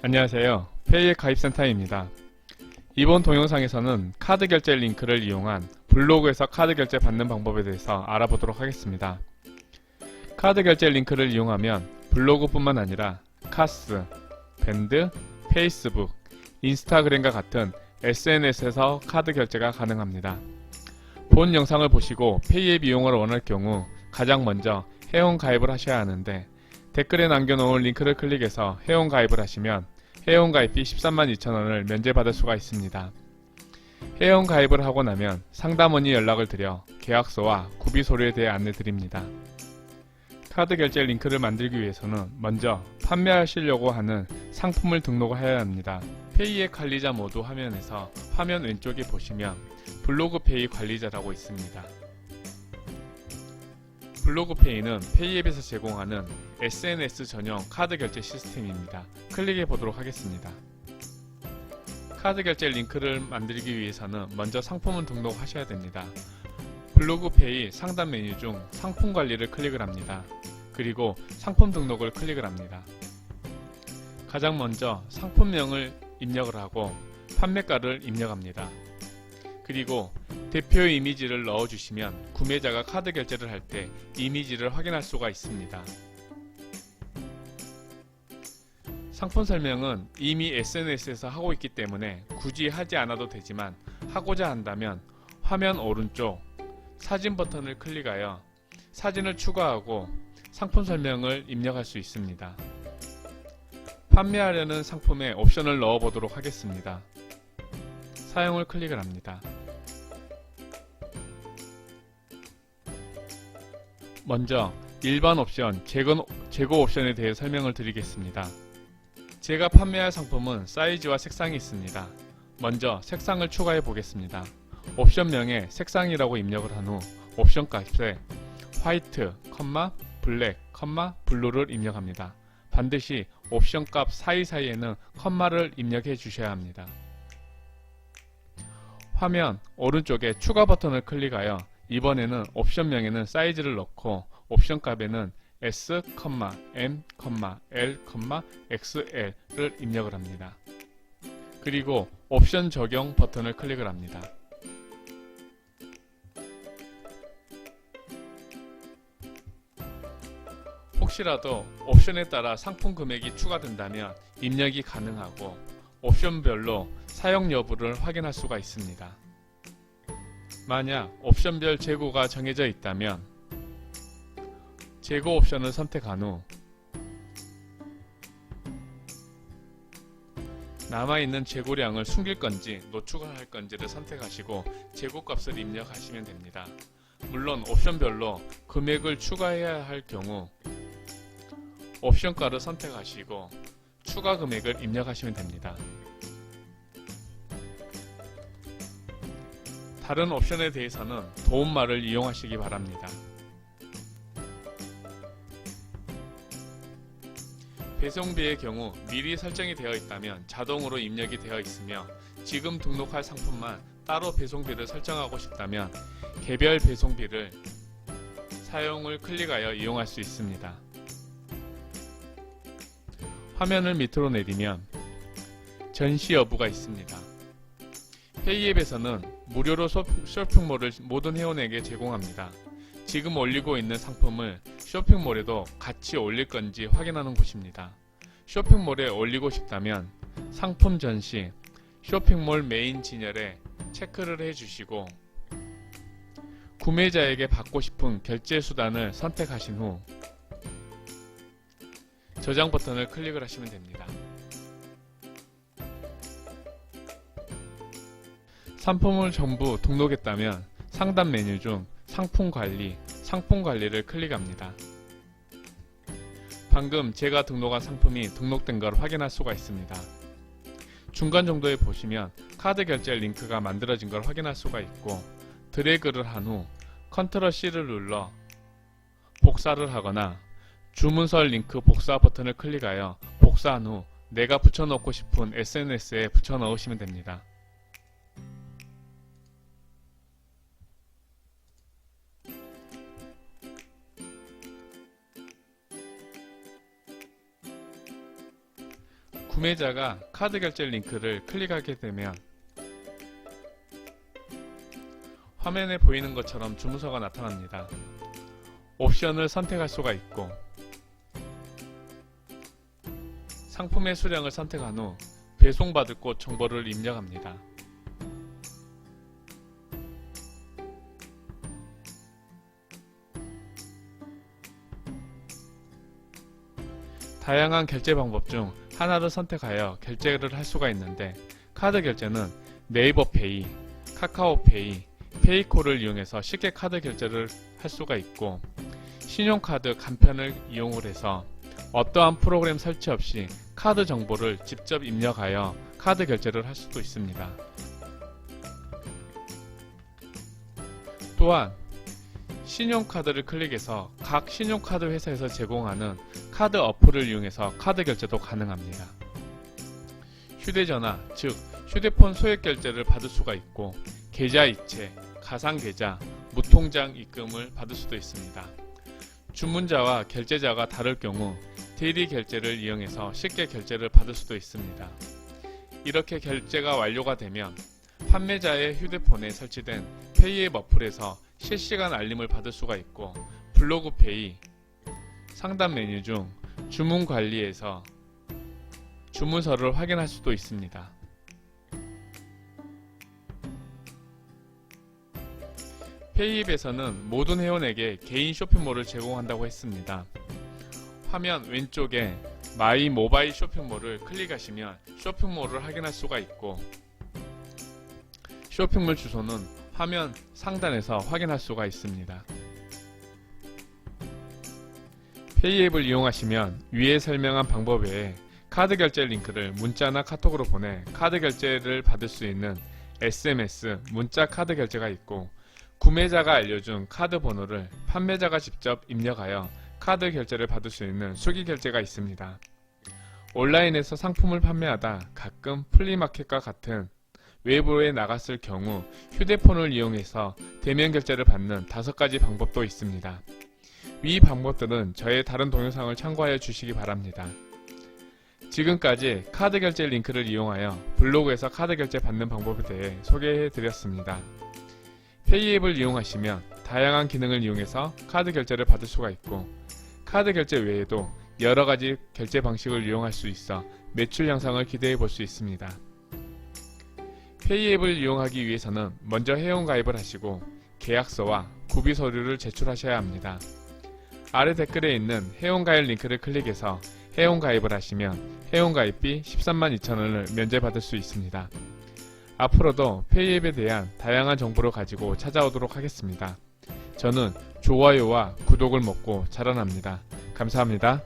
안녕하세요. 페이의 가입센터입니다. 이번 동영상에서는 카드 결제 링크를 이용한 블로그에서 카드 결제 받는 방법에 대해서 알아보도록 하겠습니다. 카드 결제 링크를 이용하면 블로그뿐만 아니라 카스, 밴드, 페이스북, 인스타그램과 같은 SNS에서 카드 결제가 가능합니다. 본 영상을 보시고 페이앱 이용을 원할 경우 가장 먼저 회원 가입을 하셔야 하는데, 댓글에 남겨놓은 링크를 클릭해서 회원 가입을 하시면 회원 가입비 132,000원을 면제받을 수가 있습니다. 회원 가입을 하고 나면 상담원이 연락을 드려 계약서와 구비 서류에 대해 안내 드립니다. 카드 결제 링크를 만들기 위해서는 먼저 판매하시려고 하는 상품을 등록해야 합니다. 페이의 관리자 모드 화면에서 화면 왼쪽에 보시면 블로그 페이 관리자라고 있습니다. 블로그페이는 페이앱에서 제공하는 SNS 전용 카드 결제 시스템입니다. 클릭해 보도록 하겠습니다. 카드 결제 링크를 만들기 위해서는 먼저 상품을 등록하셔야 됩니다. 블로그페이 상단 메뉴 중 상품 관리를 클릭을 합니다. 그리고 상품 등록을 클릭을 합니다. 가장 먼저 상품명을 입력을 하고 판매가를 입력합니다. 그리고 대표 이미지를 넣어주시면 구매자가 카드 결제를 할 때 이미지를 확인할 수가 있습니다. 상품 설명은 이미 SNS에서 하고 있기 때문에 굳이 하지 않아도 되지만, 하고자 한다면 화면 오른쪽 사진 버튼을 클릭하여 사진을 추가하고 상품 설명을 입력할 수 있습니다. 판매하려는 상품에 옵션을 넣어 보도록 하겠습니다. 사용을 클릭을 합니다. 먼저 일반 옵션, 재고 옵션에 대해 설명을 드리겠습니다. 제가 판매할 상품은 사이즈와 색상이 있습니다. 먼저 색상을 추가해 보겠습니다. 옵션명에 색상이라고 입력을 한 후 옵션 값에 화이트, 블랙, 블루를 입력합니다. 반드시 옵션 값 사이사이에는 컴마를 입력해 주셔야 합니다. 화면 오른쪽에 추가 버튼을 클릭하여 이번에는 옵션명에는 사이즈를 넣고 옵션 값에는 S, M, L, XL을 입력을 합니다. 그리고 옵션 적용 버튼을 클릭을 합니다. 혹시라도 옵션에 따라 상품 금액이 추가된다면 입력이 가능하고, 옵션별로 사용 여부를 확인할 수가 있습니다. 만약 옵션별 재고가 정해져 있다면 재고 옵션을 선택한 후 남아있는 재고량을 숨길 건지 노출을 할 건지를 선택하시고 재고값을 입력하시면 됩니다. 물론 옵션별로 금액을 추가해야 할 경우 옵션가를 선택하시고 추가 금액을 입력하시면 됩니다. 다른 옵션에 대해서는 도움말을 이용하시기 바랍니다. 배송비의 경우 미리 설정이 되어 있다면 자동으로 입력이 되어 있으며, 지금 등록할 상품만 따로 배송비를 설정하고 싶다면 개별 배송비를 사용을 클릭하여 이용할 수 있습니다. 화면을 밑으로 내리면 전시 여부가 있습니다. 페이앱에서는 무료로 쇼핑몰을 모든 회원에게 제공합니다. 지금 올리고 있는 상품을 쇼핑몰에도 같이 올릴 건지 확인하는 곳입니다. 쇼핑몰에 올리고 싶다면 상품 전시, 쇼핑몰 메인 진열에 체크를 해주시고 구매자에게 받고 싶은 결제 수단을 선택하신 후 저장 버튼을 클릭을 하시면 됩니다. 상품을 전부 등록했다면 상단 메뉴 중 상품 관리를 클릭합니다. 방금 제가 등록한 상품이 등록된 걸 확인할 수가 있습니다. 중간 정도에 보시면 카드 결제 링크가 만들어진 걸 확인할 수가 있고, 드래그를 한 후 컨트롤 C를 눌러 복사를 하거나 주문서 링크 복사 버튼을 클릭하여 복사한 후 내가 붙여넣고 싶은 SNS에 붙여 넣으시면 됩니다. 구매자가 카드 결제 링크를 클릭하게 되면 화면에 보이는 것처럼 주문서가 나타납니다. 옵션을 선택할 수가 있고 상품의 수량을 선택한 후 배송받을 곳 정보를 입력합니다. 다양한 결제 방법 중 하나를 선택하여 결제를 할 수가 있는데 카드 결제는 네이버 페이, 카카오페이, 페이콜을 이용해서 쉽게 카드 결제를 할 수가 있고 신용카드 간편을 이용을 해서 어떠한 프로그램 설치 없이 카드 정보를 직접 입력하여 카드 결제를 할 수도 있습니다. 또한 신용카드를 클릭해서 각 신용카드 회사에서 제공하는 카드 어플을 이용해서 카드 결제도 가능합니다. 휴대전화, 즉 휴대폰 소액 결제를 받을 수가 있고 계좌이체, 가상계좌, 무통장 입금을 받을 수도 있습니다. 주문자와 결제자가 다를 경우 대리 결제를 이용해서 쉽게 결제를 받을 수도 있습니다. 이렇게 결제가 완료가 되면 판매자의 휴대폰에 설치된 페이앱 어플에서 실시간 알림을 받을 수가 있고 블로그 페이, 상담 메뉴 중 주문 관리에서 주문서를 확인할 수도 있습니다. 페이앱에서는 모든 회원에게 개인 쇼핑몰을 제공한다고 했습니다. 화면 왼쪽에 마이 모바일 쇼핑몰을 클릭하시면 쇼핑몰을 확인할 수가 있고 쇼핑몰 주소는 화면 상단에서 확인할 수가 있습니다. 페이앱을 이용하시면 위에 설명한 방법 외에 카드 결제 링크를 문자나 카톡으로 보내 카드 결제를 받을 수 있는 SMS, 문자 카드 결제가 있고 구매자가 알려준 카드 번호를 판매자가 직접 입력하여 카드 결제를 받을 수 있는 수기 결제가 있습니다. 온라인에서 상품을 판매하다 가끔 플리마켓과 같은 외부에 나갔을 경우 휴대폰을 이용해서 대면 결제를 받는 5가지 방법도 있습니다. 위 방법들은 저의 다른 동영상을 참고하여 주시기 바랍니다. 지금까지 카드 결제 링크를 이용하여 블로그에서 카드 결제 받는 방법에 대해 소개해 드렸습니다. 페이앱을 이용하시면 다양한 기능을 이용해서 카드 결제를 받을 수가 있고 카드 결제 외에도 여러가지 결제 방식을 이용할 수 있어 매출 향상을 기대해 볼 수 있습니다. 페이앱을 이용하기 위해서는 먼저 회원가입을 하시고 계약서와 구비 서류를 제출하셔야 합니다. 아래 댓글에 있는 회원가입 링크를 클릭해서 회원가입을 하시면 회원가입비 132,000원을 면제받을 수 있습니다. 앞으로도 페이앱에 대한 다양한 정보를 가지고 찾아오도록 하겠습니다. 저는 좋아요와 구독을 먹고 자라납니다. 감사합니다.